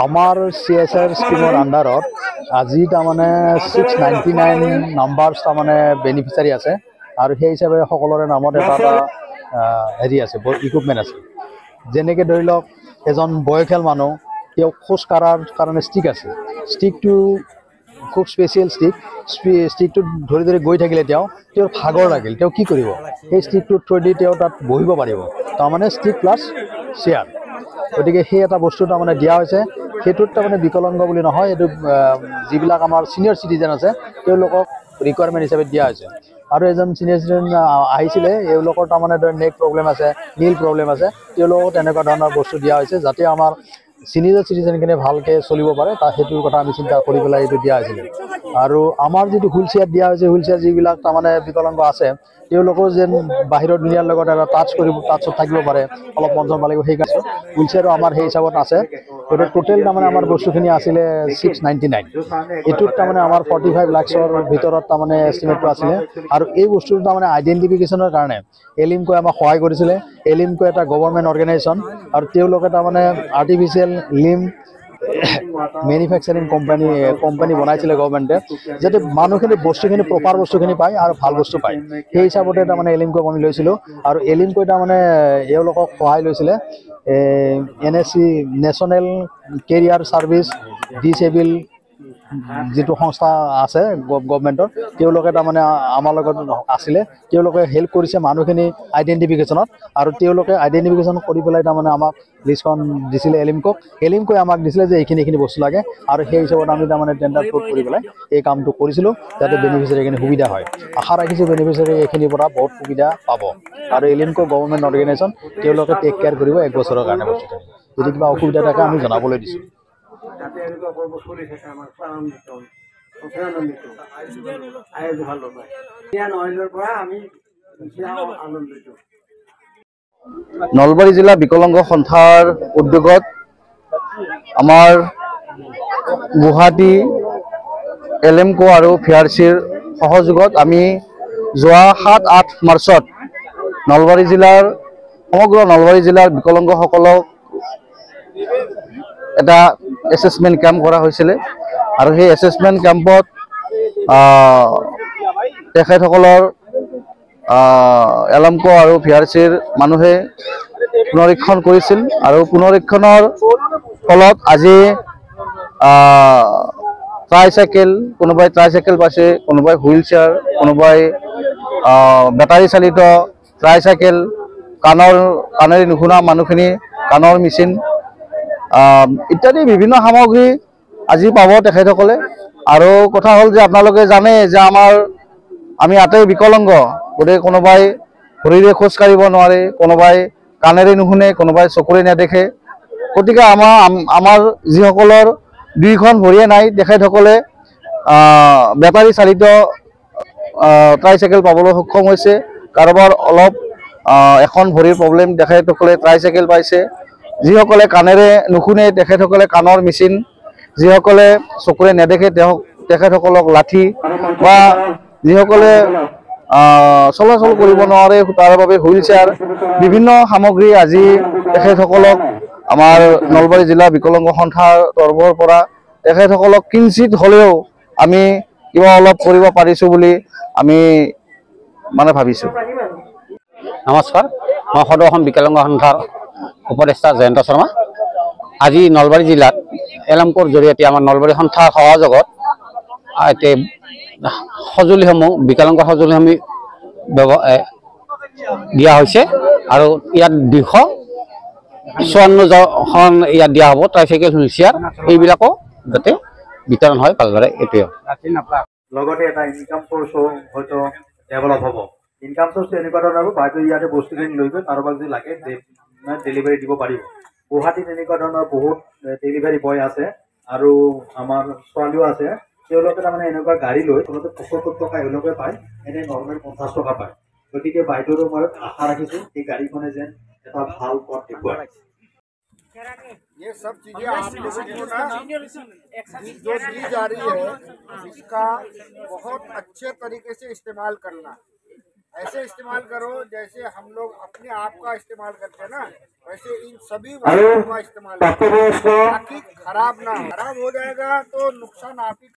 আমাৰ CSR স্কিমৰ আণ্ডাৰত আজি তাৰমানে 699 নাম্বাৰছ তাৰমানে বেনিফিচিয়াৰী আছে আৰু সেই হিচাপে সকলোৰে নামত এটা এটা হেৰি আছে ইকুইপমেণ্ট আছে। যেনেকৈ ধৰি লওক এজন বয়সীয়াল মানুহ তেওঁ খোজ কঢ়াৰ কাৰণে ষ্টিক আছে। ষ্টিকটো খুব স্পেচিয়েল ষ্টিকটো ধৰি ধৰি গৈ থাকিলে তেওঁৰ ভাগৰ লাগিল, তেওঁ কি কৰিব? সেই ষ্টিকটোৰ থ্ৰুদি তেওঁ তাত বহিব পাৰিব, তাৰমানে ষ্টিক প্লাছ চেয়াৰ। গতিকে সেই এটা বস্তু তাৰমানে দিয়া হৈছে। সেইটোত তাৰমানে বিকলাংগ বুলি নহয়, এইটো যিবিলাক আমাৰ ছিনিয়ৰ চিটিজেন আছে তেওঁলোকক ৰিকুৱাৰমেণ্ট হিচাপে দিয়া হৈছে। আৰু এজন ছিনিয়ৰ চিটিজেন আহিছিলে, এওঁলোকৰ তাৰমানে নেক প্ৰব্লেম আছে, নীল প্ৰব্লেম আছে, তেওঁলোকক তেনেকুৱা ধৰণৰ বস্তু দিয়া হৈছে যাতে আমাৰ ছিনিয়ৰ চিটিজেনখিনি ভালকৈ চলিব পাৰে, সেইটোৰ কথা আমি চিন্তা কৰি পেলাই এইটো দিয়া হৈছিলে। আৰু আমাৰ যিটো হুইল চেয়াৰ দিয়া হৈছে, হুইল চেয়াৰ যিবিলাক তাৰমানে বিকলাংগ আছে তেওঁলোকেও যেন বাহিৰৰ দুনিয়াৰ লগত এটা টাচত থাকিব পাৰে, অলপ মন চন লাগিব, সেইকাৰণে হুইল চেয়াৰো আমাৰ সেই হিচাপত আছে। গতিকে টোটেল তাৰমানে আমাৰ বস্তুখিনি আছিলে 699। এইটোত তাৰমানে আমাৰ 45 লাখৰ ভিতৰত তাৰমানে এষ্টিমেটটো আছিলে। আৰু এই বস্তুটো তাৰমানে আইডেণ্টিফিকেশ্যনৰ কাৰণে এলিমকোই আমাক সহায় কৰিছিলে। এলিমকো এটা গভৰ্ণমেণ্ট অৰ্গেনাইজেশ্যন আৰু তেওঁলোকে তাৰমানে আৰ্টিফিচিয়েল লিম্ব মেনুফেকচাৰিং কোম্পানী বনাইছিলে গভৰ্ণমেণ্টে, যাতে মানুহখিনি বস্তুখিনি প্ৰপাৰ বস্তুখিনি পায় আৰু ভাল বস্তু পায়। সেই হিচাপতে তাৰমানে এলিমকোক আমি লৈছিলোঁ। আৰু এলিমকোই তাৰমানে এওঁলোকক সহায় লৈছিলে NSC national career service disabled যিটো সংস্থা আছে গভৰ্ণমেণ্টৰ, তেওঁলোকে তাৰমানে আমাৰ লগত আছিলে। তেওঁলোকে হেল্প কৰিছে মানুহখিনি আইডেণ্টিফিকেশ্যনত, আৰু তেওঁলোকে আইডেণ্টিফিকেশ্যন কৰি পেলাই তাৰমানে আমাক লিষ্টখন দিছিলে এলিমকোই আমাক দিছিলে যে এইখিনি বস্তু লাগে, আৰু সেই হিচাপত আমি তাৰমানে টেণ্ডাৰ ফ্ৰুট কৰি পেলাই এই কামটো কৰিছিলোঁ যাতে বেনিফিচিয়াৰীখিনি সুবিধা হয়। আশা ৰাখিছোঁ বেনিফিচিয়াৰী এইখিনিৰ পৰা বহুত সুবিধা পাব। আৰু এলিমকো গভৰ্ণমেণ্ট অৰ্গেনাইজেশ্যন, তেওঁলোকে টেক কেয়াৰ কৰিব 1 বছৰৰ কাৰণে বস্তুখিনি। যদি কিবা অসুবিধা থাকে আমি জনাবলৈ দিছোঁ। নলবাৰী জিলা বিকলাংগ সন্থাৰ উদ্যোগত আমাৰ গুৱাহাটী এলিমকো আৰু VRCৰ সহযোগত আমি যোৱা 7-8 মাৰ্চত সমগ্ৰ নলবাৰী জিলাৰ বিকলাংগসকলক এটা এছেছমেণ্ট কেম্প কৰা হৈছিলে। আৰু সেই এছেছমেণ্ট কেম্পত তেখেতসকলৰ এলিমকো আৰু VRCৰ মানুহে পুনৰীক্ষণ কৰিছিল। আৰু পুনৰীক্ষণৰ ফলত আজি ট্ৰাইচাইকেল, কোনোবাই ট্ৰাইচাইকেল পাইছে, কোনোবাই হুইল চেয়াৰ, কোনোবাই বেটাৰী চালিত ট্ৰাইচাইকেল, কাণেৰে নুশুনা মানুহখিনি কাণৰ মেচিন ইত্যাদি বিভিন্ন সামগ্ৰী আজি পাব তেখেতসকলে। আৰু কথা হ'ল যে আপোনালোকে জানে যে আমি আটাই বিকলাংগ, গতিকে কোনোবাই ভৰিৰে খোজ কাঢ়িব নোৱাৰে, কোনোবাই কাণেৰে নুশুনে, কোনোবাই চকুৰে নেদেখে। গতিকে আমাৰ যিসকলৰ 2খন ভৰিয়ে নাই তেখেতসকলে বেটাৰী চালিত ট্ৰাইচাইকেল পাবলৈ সক্ষম হৈছে। কাৰোবাৰ অলপ এখন ভৰিৰ প্ৰব্লেম, তেখেতসকলে ট্ৰাইচাইকেল পাইছে। যিসকলে কাণেৰে নুশুনে তেখেতসকলে কাণৰ মেচিন, যিসকলে চকুৰে নেদেখে তেখেতসকলক লাঠি, বা যিসকলে চলাচল কৰিব নোৱাৰে তাৰ বাবে হুইল চেয়াৰ, বিভিন্ন সামগ্ৰী আজি তেখেতসকলক আমাৰ নলবাৰী জিলা বিকলাংগ সন্থাৰ তৰফৰ পৰা তেখেতসকলক কিঞ্চিত হ'লেও আমি কিবা অলপ কৰিব পাৰিছোঁ বুলি আমি ভাবিছোঁ। নমস্কাৰ, মই সদৌ অসম বিকলাংগ সন্থাৰ উপদেষ্টা জয়ন্ত শৰ্মা। আজি নলবাৰী জিলাত এলিমকোৰ জৰিয়তে আমাৰ নলবাৰী সন্থাৰ সহযোগত সঁজুলিসমূহ বিকলাংগ সঁজুলিসমূহ দিয়া হৈছে। আৰু ইয়াত 254খন ইয়াত দিয়া হ'ব ট্ৰাইচাইকেল, হুইল চেয়াৰ, এইবিলাকো যাতে বিতৰণ হয় ভালদৰে। এইটোৱে লগতে এটা ইনকাম চ'ৰ্চো হয়তো ডেভেলপ হ'ব। ইনকাম চ'ৰ্চটো এনেকুৱা ধৰণৰ হ'ব, বাইদেউ ইয়াতে বস্তুখিনি লৈ গৈ কাৰোবাক যদি লাগে ডেলিভাৰী দিব পাৰিব। গুৱাহাটীত এনেকুৱা ধৰণৰ বহুত ডেলিভাৰী বয় আছে, আৰু আমাৰ ছোৱালীও আছে। তেওঁলোকে তাৰমানে এনেকুৱা গাড়ী লৈ 75 টকা এওঁলোকে পায়, এনেই নৰ্মেল 50 টকা পায়। গতিকে বাইদেউৰো মই আশা ৰাখিছোঁ এই গাড়ীখনে যেন এটা ভাল পথ দেখুৱায়। ये सब चीजें आप लोगों को ना जो दी जा रही है इसका बहुत अच्छे तरीके से इस्तेमाल करना। ऐसे इस्तेमाल करो जैसे हम लोग अपने आप का इस्तेमाल करते हैं ना, वैसे इन सभी वस्तुओं का इस्तेमाल ताकि खराब ना हो। खराब हो जाएगा तो नुकसान आप ही